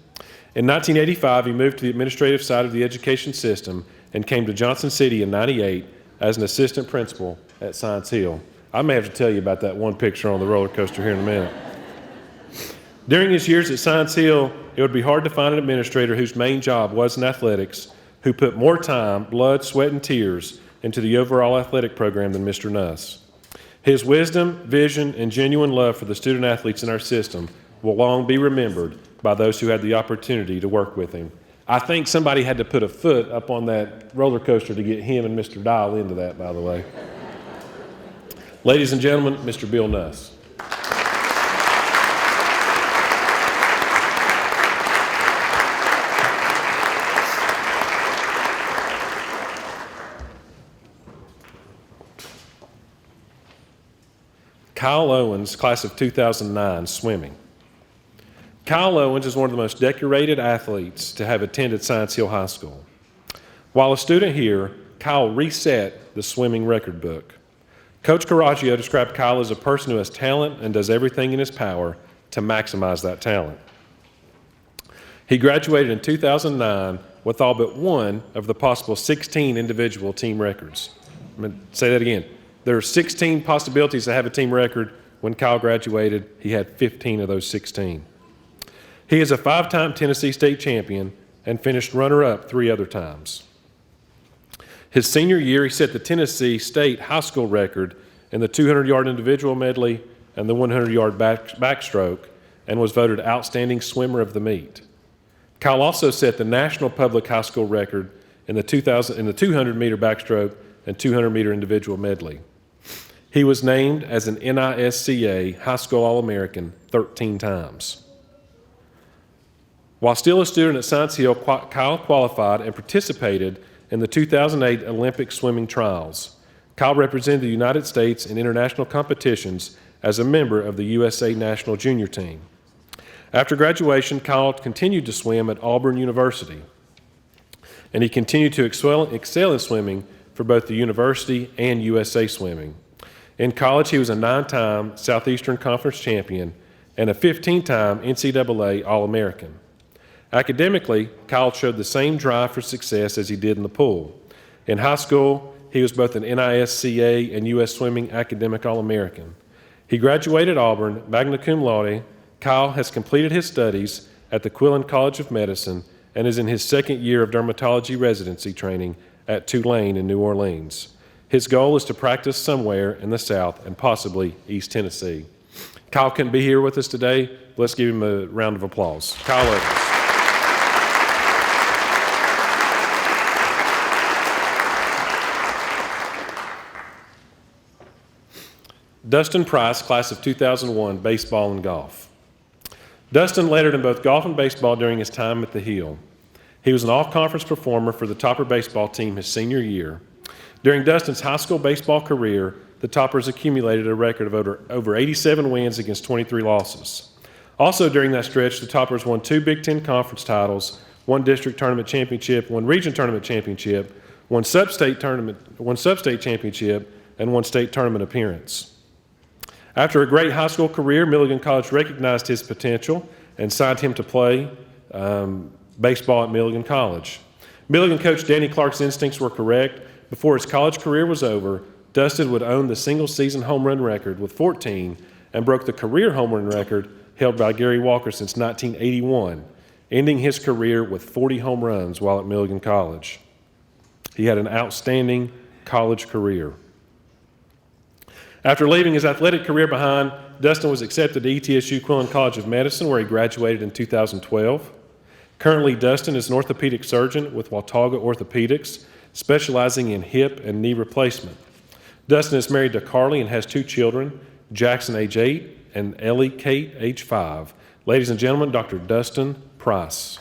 Speaker 3: In 1985, he moved to the administrative side of the education system and came to Johnson City in '98 as an assistant principal at Science Hill. I may have to tell you about that one picture on the roller coaster here in a minute. During his years at Science Hill, it would be hard to find an administrator whose main job was in athletics, who put more time, blood, sweat, and tears into the overall athletic program than Mr. Nuss. His wisdom, vision, and genuine love for the student athletes in our system will long be remembered by those who had the opportunity to work with him. I think somebody had to put a foot up on that roller coaster to get him and Mr. Dial into that, by the way. Ladies and gentlemen, Mr. Bill Nuss. Kyle Owens, class of 2009, swimming. Kyle Owens is one of the most decorated athletes to have attended Science Hill High School. While a student here, Kyle reset the swimming record book. Coach Coraggio described Kyle as a person who has talent and does everything in his power to maximize that talent. He graduated in 2009 with all but one of the possible 16 individual team records. I'm going to say that again. There are 16 possibilities to have a team record. When Kyle graduated, he had 15 of those 16. He is a 5-time Tennessee state champion and finished runner-up 3 other times. His senior year, he set the Tennessee state high school record in the 200-yard individual medley and the 100-yard backstroke, and was voted outstanding swimmer of the meet. Kyle also set the national public high school record in the 200-meter backstroke and 200-meter individual medley. He was named as an NISCA High School All-American 13 times. While still a student at Science Hill, Kyle qualified and participated in the 2008 Olympic swimming trials. Kyle represented the United States in international competitions as a member of the USA national junior team. After graduation, Kyle continued to swim at Auburn University, and he continued to excel in swimming for both the university and USA Swimming. In college, he was a 9-time Southeastern Conference champion and a 15-time NCAA All-American. Academically, Kyle showed the same drive for success as he did in the pool. In high school, he was both an NISCA and U.S. Swimming Academic All-American. He graduated Auburn, magna cum laude. Kyle has completed his studies at the Quillen College of Medicine and is in his 2nd year of dermatology residency training at Tulane in New Orleans. His goal is to practice somewhere in the South and possibly East Tennessee. Kyle couldn't be here with us today. Let's give him a round of applause. Kyle Evans. Dustin Price, class of 2001, baseball and golf. Dustin lettered in both golf and baseball during his time at the Hill. He was an all-conference performer for the Topper baseball team his senior year. During Dustin's high school baseball career, the Toppers accumulated a record of over 87 wins against 23 losses. Also during that stretch, the Toppers won 2 Big Ten conference titles, 1 district tournament championship, 1 region tournament championship, 1 sub-state championship, and 1 state tournament appearance. After a great high school career, Milligan College recognized his potential and signed him to play baseball at Milligan College. Milligan coach Danny Clark's instincts were correct. Before his college career was over, Dustin would own the single-season home run record with 14 and broke the career home run record held by Gary Walker since 1981, ending his career with 40 home runs while at Milligan College. He had an outstanding college career. After leaving his athletic career behind, Dustin was accepted to ETSU Quillen College of Medicine, where he graduated in 2012. Currently, Dustin is an orthopedic surgeon with Watauga Orthopedics, specializing in hip and knee replacement. Dustin is married to Carly and has 2 children, Jackson, age 8, and Ellie Kate, age 5. Ladies and gentlemen, Dr. Dustin Price.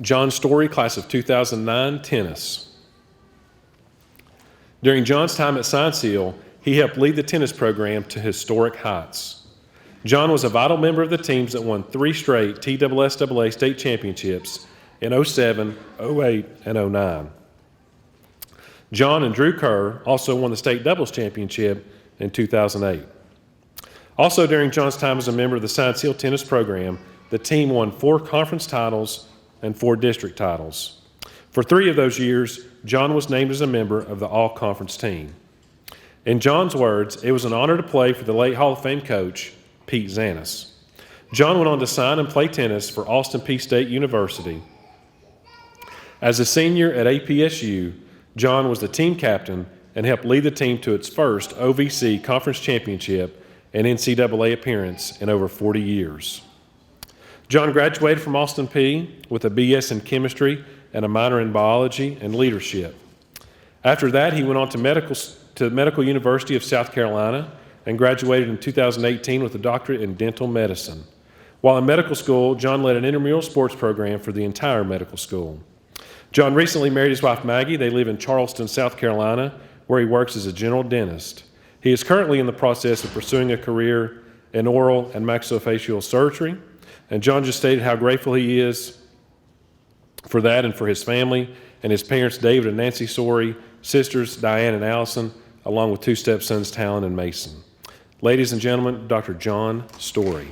Speaker 3: John Story, class of 2009, tennis. During John's time at Science Hill, he helped lead the tennis program to historic heights. John was a vital member of the teams that won 3 straight TSSAA state championships in 07, 08, and 09. John and Drew Kerr also won the state doubles championship in 2008. Also during John's time as a member of the Science Hill tennis program, the team won 4 conference titles and 4 district titles. For 3 of those years, John was named as a member of the all-conference team. In John's words, it was an honor to play for the late Hall of Fame coach, Pete Zanis. John went on to sign and play tennis for Austin Peay State University. As a senior at APSU, John was the team captain and helped lead the team to its first OVC conference championship and NCAA appearance in over 40 years. John graduated from Austin Peay with a BS in chemistry and a minor in biology and leadership. After that, he went on to Medical University of South Carolina and graduated in 2018 with a doctorate in dental medicine. While in medical school, John led an intramural sports program for the entire medical school. John recently married his wife Maggie. They live in Charleston, South Carolina, where he works as a general dentist. He is currently in the process of pursuing a career in oral and maxillofacial surgery. And John just stated how grateful he is for that and for his family and his parents, David and Nancy Story, sisters, Diane and Allison, along with 2 stepsons, Talon and Mason. Ladies and gentlemen, Dr. John Story.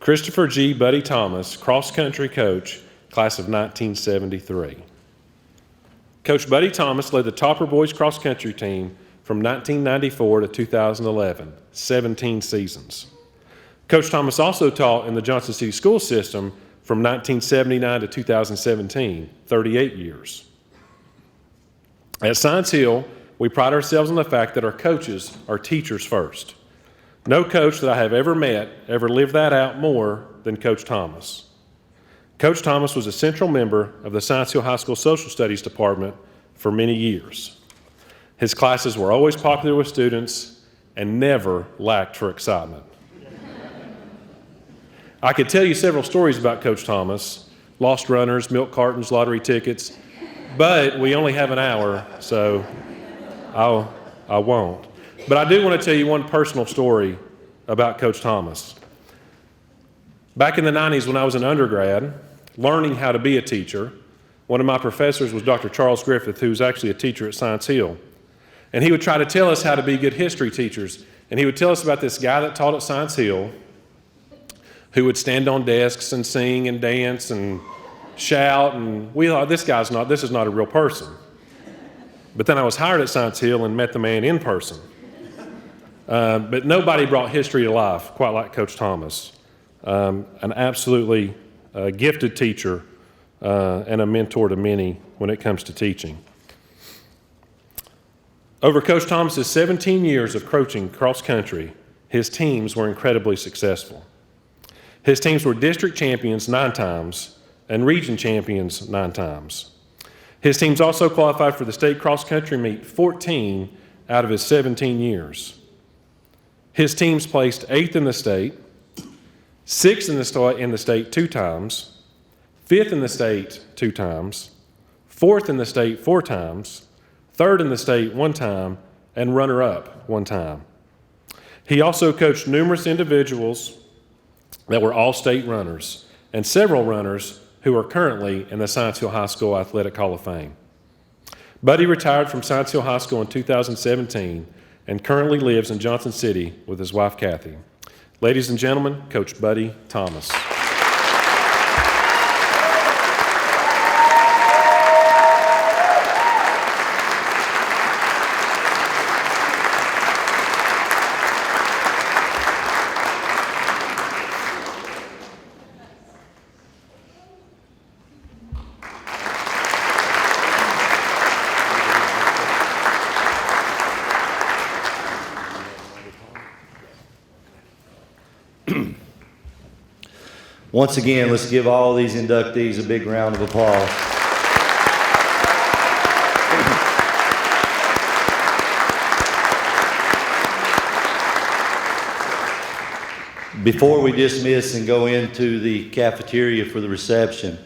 Speaker 3: Christopher G. Buddy Thomas, cross-country coach, class of 1973. Coach Buddy Thomas led the Topper Boys cross-country team from 1994 to 2011, 17 seasons. Coach Thomas also taught in the Johnson City school system from 1979 to 2017, 38 years. At Science Hill, we pride ourselves on the fact that our coaches are teachers first. No coach that I have ever met ever lived that out more than Coach Thomas. Coach Thomas was a central member of the Science Hill High School Social Studies Department for many years. His classes were always popular with students and never lacked for excitement. I could tell you several stories about Coach Thomas, lost runners, milk cartons, lottery tickets, but we only have an hour, so I won't. But I do want to tell you one personal story about Coach Thomas. Back in the 90s when I was an undergrad, learning how to be a teacher, one of my professors was Dr. Charles Griffith, who was actually a teacher at Science Hill. And he would try to tell us how to be good history teachers. And he would tell us about this guy that taught at Science Hill who would stand on desks and sing and dance and shout. And we thought, this is not a real person. But then I was hired at Science Hill and met the man in person. But nobody brought history to life quite like Coach Thomas. An absolutely a gifted teacher, and a mentor to many when it comes to teaching. Over Coach Thomas's 17 years of coaching cross country, his teams were incredibly successful. His teams were district champions 9 times and region champions 9 times. His teams also qualified for the state cross country meet 14 out of his 17 years. His teams placed 8th in the state, 6th in the state 2 times, 5th in the state 2 times, 4th in the state 4 times, 3rd in the state 1 time, and runner-up 1 time. He also coached numerous individuals that were all-state runners and several runners who are currently in the Science Hill High School Athletic Hall of Fame. Buddy retired from Science Hill High School in 2017 and currently lives in Johnson City with his wife, Kathy. Ladies and gentlemen, Coach Buddy Thomas.
Speaker 2: Once again, let's give all these inductees a big round of applause. Before we dismiss and go into the cafeteria for the reception,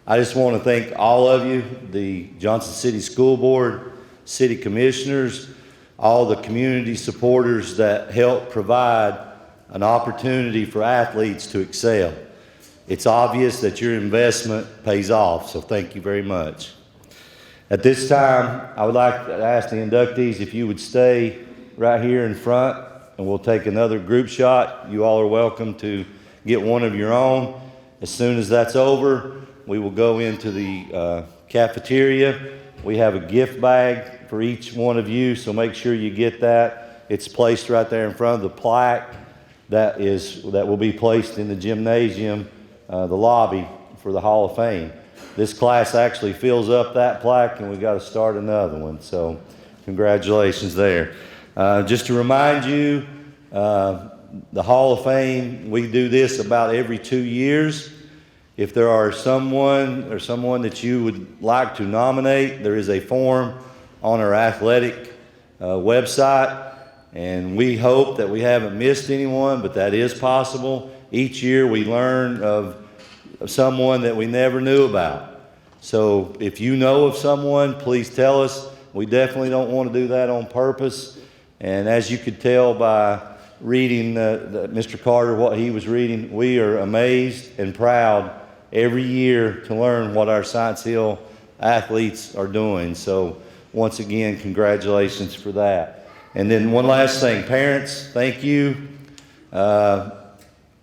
Speaker 2: I just want to thank all of you, the Johnson City School Board, city commissioners, all the community supporters that help provide an opportunity for athletes to excel. It's obvious that your investment pays off, so thank you very much. At this time, I would like to ask the inductees if you would stay right here in front, and we'll take another group shot. You all are welcome to get one of your own. As soon as that's over, we will go into the cafeteria. We have a gift bag for each one of you, so make sure you get that. It's placed right there in front of the plaque that will be placed in the gymnasium, the lobby for the Hall of Fame. This class actually fills up that plaque, and we've got to start another one, so congratulations there. Just to remind you, the Hall of Fame, we do this about every 2 years. If there are someone that you would like to nominate, there is a form on our athletic website, and we hope that we haven't missed anyone, but that is possible. Each year we learn of someone that we never knew about. So if you know of someone, please tell us. We definitely don't want to do that on purpose. And as you could tell by reading Mr. Carter, what he was reading, we are amazed and proud every year to learn what our Science Hill athletes are doing. So once again, congratulations for that. And then one last thing, parents, thank you.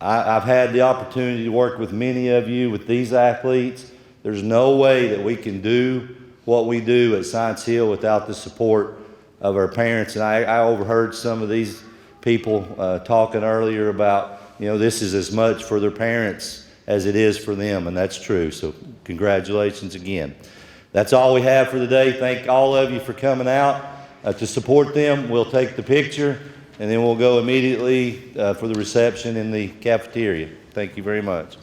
Speaker 2: I've had the opportunity to work with many of you with these athletes. There's no way that we can do what we do at Science Hill without the support of our parents. And I overheard some of these people talking earlier about, this is as much for their parents as it is for them, and that's true. So congratulations again. That's all we have for today. Thank all of you for coming out to support them. We'll take the picture, and then we'll go immediately for the reception in the cafeteria. Thank you very much.